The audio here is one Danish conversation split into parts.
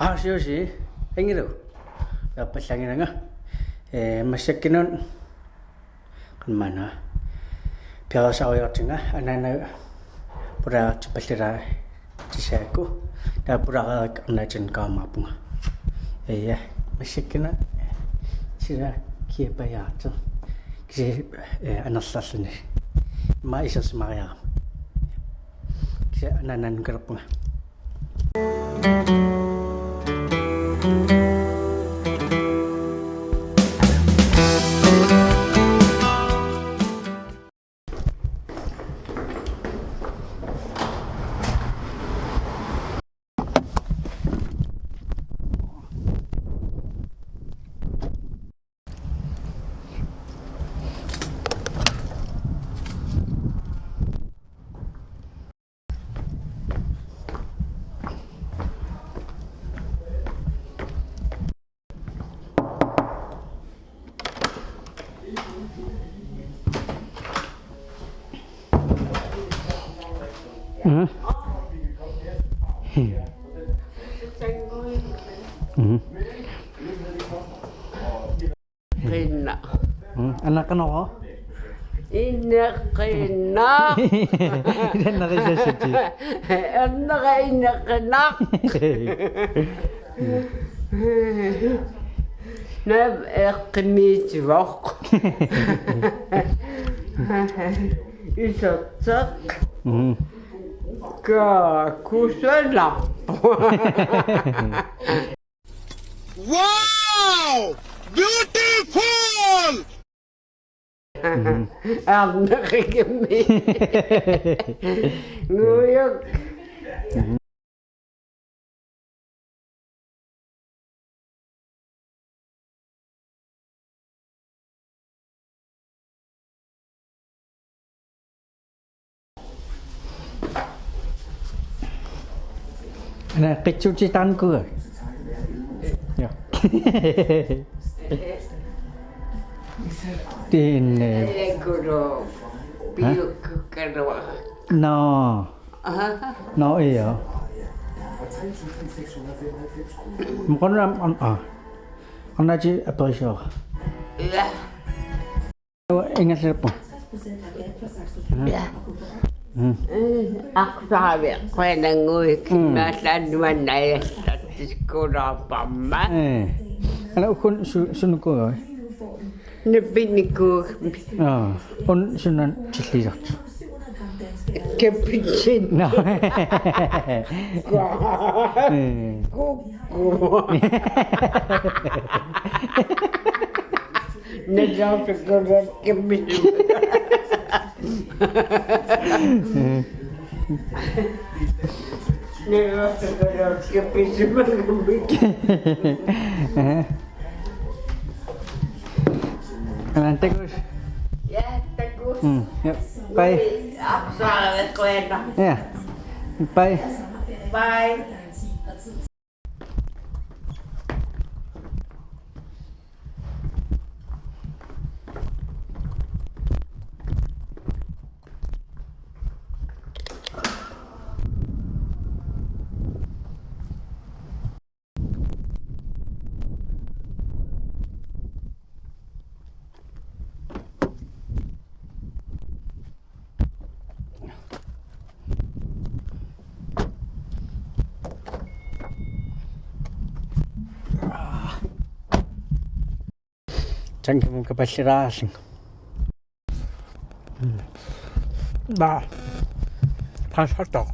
Siusi, engiru. Dapat langit nga. Masyakinun kan mana. Piala sa oyo tinga, anana pura cepatira cisaku. Da pura kana jen kama bunga. Masyakina sira kia bayat. Kisi anasasne. Ma isa semaya. Kisi ananan kerpunga. Kena. Anak kan ako? Inak kena. Ilan na kayo sa siya? Anak inak kenak. Nab eknijwak. Isatak. Ka kusalap. Wow! Beautiful! Anak kami. Nguyok. Anak kecil citanku. Ya. Tine. Guru. Biuk kedua. No. No iya. Mungkin Ang naji apa siya? Ya. Ingat siya po. Ya. Aku sabi ko na nguy kinasadwan na yung status ko na pama. Ano kun sunod ko? Nabinig ko Kun sunan chili. kapitsin. No. Kuko. Nasabi ko na kapitsin. Nasabi ko na kapitsin mag-kapitsin. Nanti Gus. Ya, tagus. Yuk, bye. Aku salah ko na. Ya. Bye. Bye. Jangan kamu kepasirasan. Bah. Pas hotdog.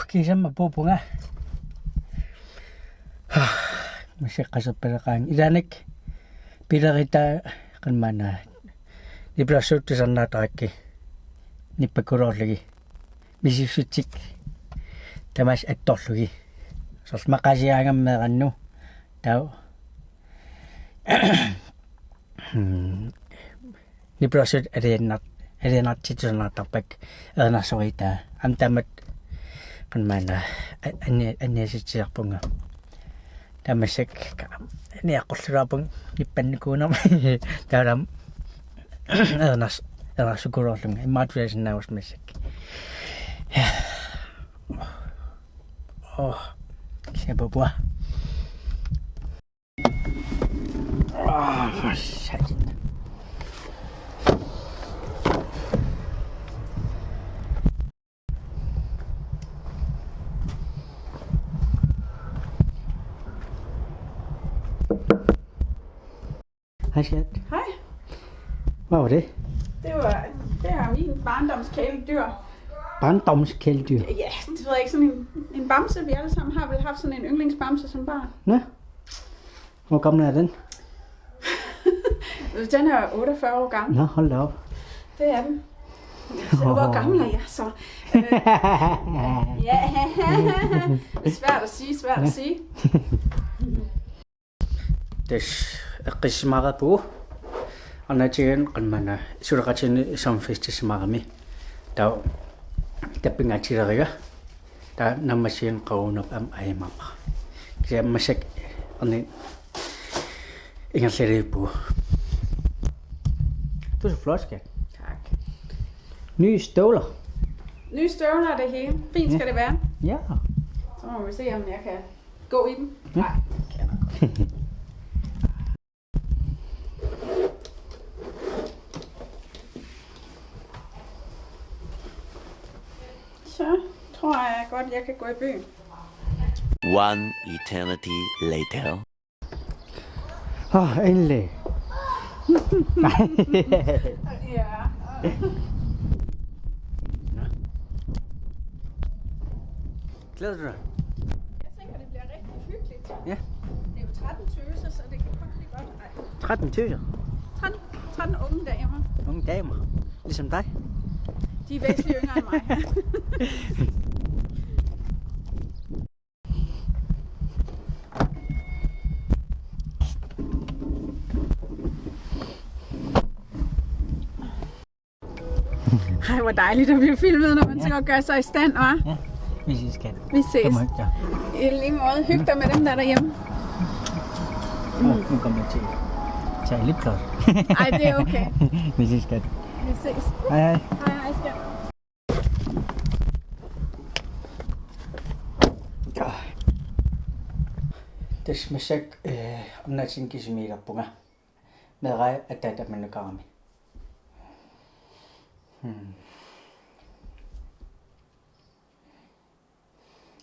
Kisah mapupo nga. Masya kasapirakan. Idanik. Pila kita kan mana. Di braso tu sana taki. Ni pagkuror lagi. Bisi sucik. Tamas etos lagi. Sos makasiyangan merano. Tau. Ni braso erenat situ sana tapak. Erna soita. Antamat kan mana. Anya siyak po nga. тамассак ниаққуллуарпун ниппанникуунерма таалам эрнарсукулоорлунга иммаатуласиннаавус массак сепопуа сатин Hej skat. Hej. Hvad var det? Det er min barndomskæledyr. Barndomskæledyr. Ja, det ved jeg ikke. Sådan en bamse. Vi alle sammen har vel haft sådan en yndlingsbamse som barn. Nå. Hvor gammel er den? Den er 48 år gammel. Nå, hold da op. Det er den. Så hvor gammel er jeg så? Ja, det er svært at sige, Des qismarapu anatigan qanmana suraqatini samfestismarami taw tappingatileriga ta nammasiin qawunap am aimapa kisa masak ani ingerleripu du er så flot, skat. Tak. Nye støvler. Nye støvler det hele. Fint skal det være. Ja. Så må vi se, om jeg kan gå i dem. Ja. Nej, kan jeg nok godt. Så tror jeg godt, jeg kan gå i byen. One eternity later. Endelig. Ja. Glæder du dig? Jeg tænker, det bliver rigtig hyggeligt. Ja. Det er jo 13 tøser, så det kan godt blive godt. Ej, 13 tøser. 13 unge damer. Unge damer. Ligesom dig. De er væsentligt yngre end mig. Ej, hvor dejligt at blive filmet, når man skal gøre sig i stand, hva'? Ja, vi ses, skat. Vi ses. Kom hygge dig. I lige måde. Hyg dig med dem, der er derhjemme. Nu kommer jeg til at tage lipgloss. Ej, det er okay. Vi ses, skat. Vi ses. Hej, hej. Hej, hej, skat. Tässä missä on näisin kisimiilappunga. Me rai että mennä kaami.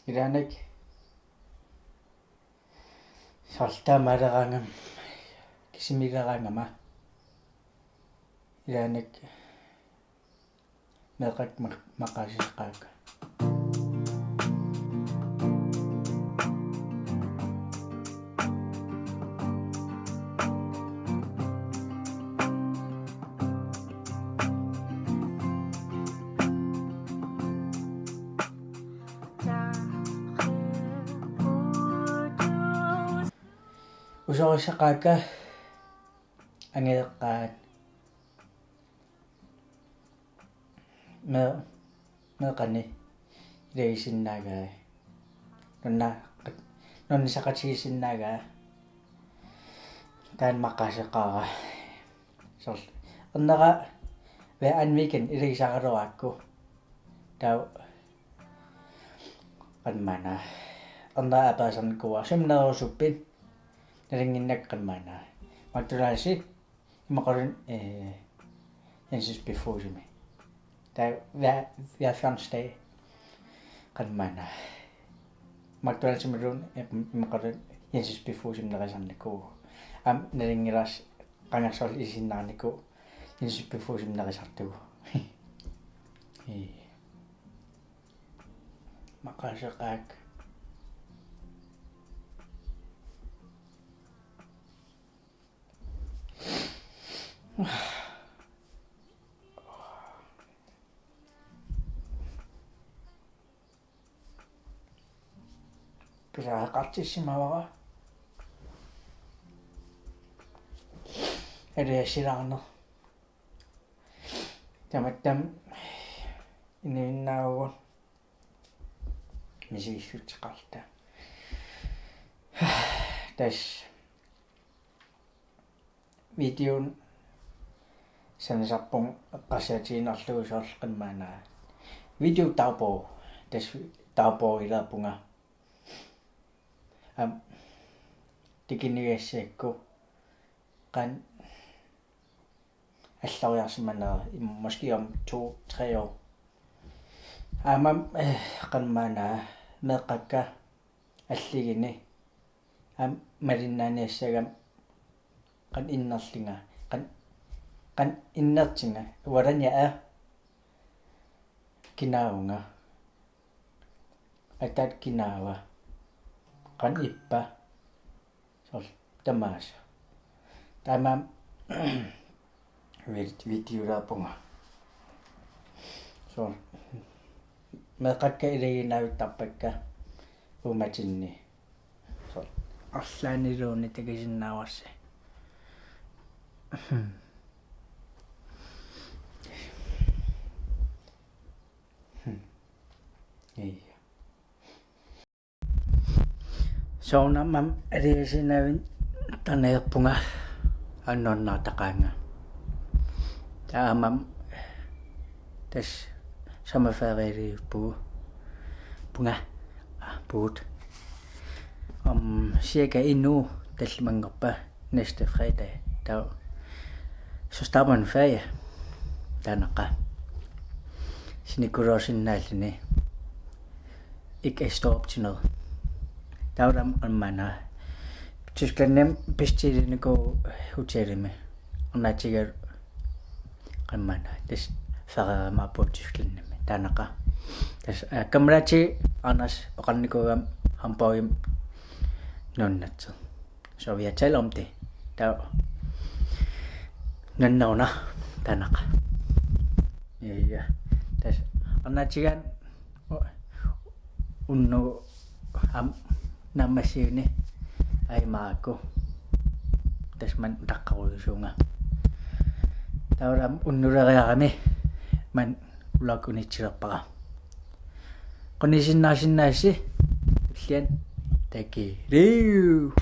Iranek. Salta marangam. Kisimilarangama. Iranek. Merak makasihqaaka. Usorisaqaaka angeeqqaat meqani ileisinnaagaa nonna saqatigissinnaagaa taan maqqaseqqaaga sol onnera ve anviken ileisaqaluaakku tau qanmana onna apaasankuwa semnerusuppin naringinnaqqammaana mattulaasi imaqarun Jensens befuusimi tai via fansdag qammaana mattulaasimirun imaqarun Jensens befuusim nerisanniku am naringiras qangarsol isinnaarniku Jensens befuusim nerisartugu maqaseqaak Pisa qatsissimavara. Edesilaarner. Tamattam ininnaavun misiissutseqarta. tässä videon sen sappun kasetin alluusolkan mana video taupo tässä taupo ilapunga tikiniessekku kan allaujarsimana måske om 2-3 år kan mana meqakka alligini malinnaaniassagam kan innerlinga kan innertinga waranya kinaunga atat kinawa kan ippa sol tamasa tamam video rapunga so meqakka ileginavittarpakka umatinni so арлаанилууни тагисиннааварси iya soonamam aliasinavin taneerpunga annornaataqaanga taamam tas sommerferiepugu punga puut cirka en uge tallimangerpa næste fredag så starter man ferie danaqa sinikuloosinnaalini ikke stå op til noget tauram qanmana Tysklandnem bestilene go hotellemme onatiger qanmana des farama på Tysklandnem danaqa des kamrachi anas oqannikuam hampoim nonnatsu så vi har talt om det der nonnona danaqa ja des onatigan unnu am namasiuni aimaako tasman taqqaruusuunga tauram unnuleriarami man ulakunitsilерпара qonisinnaasinnaaси уллиан такируу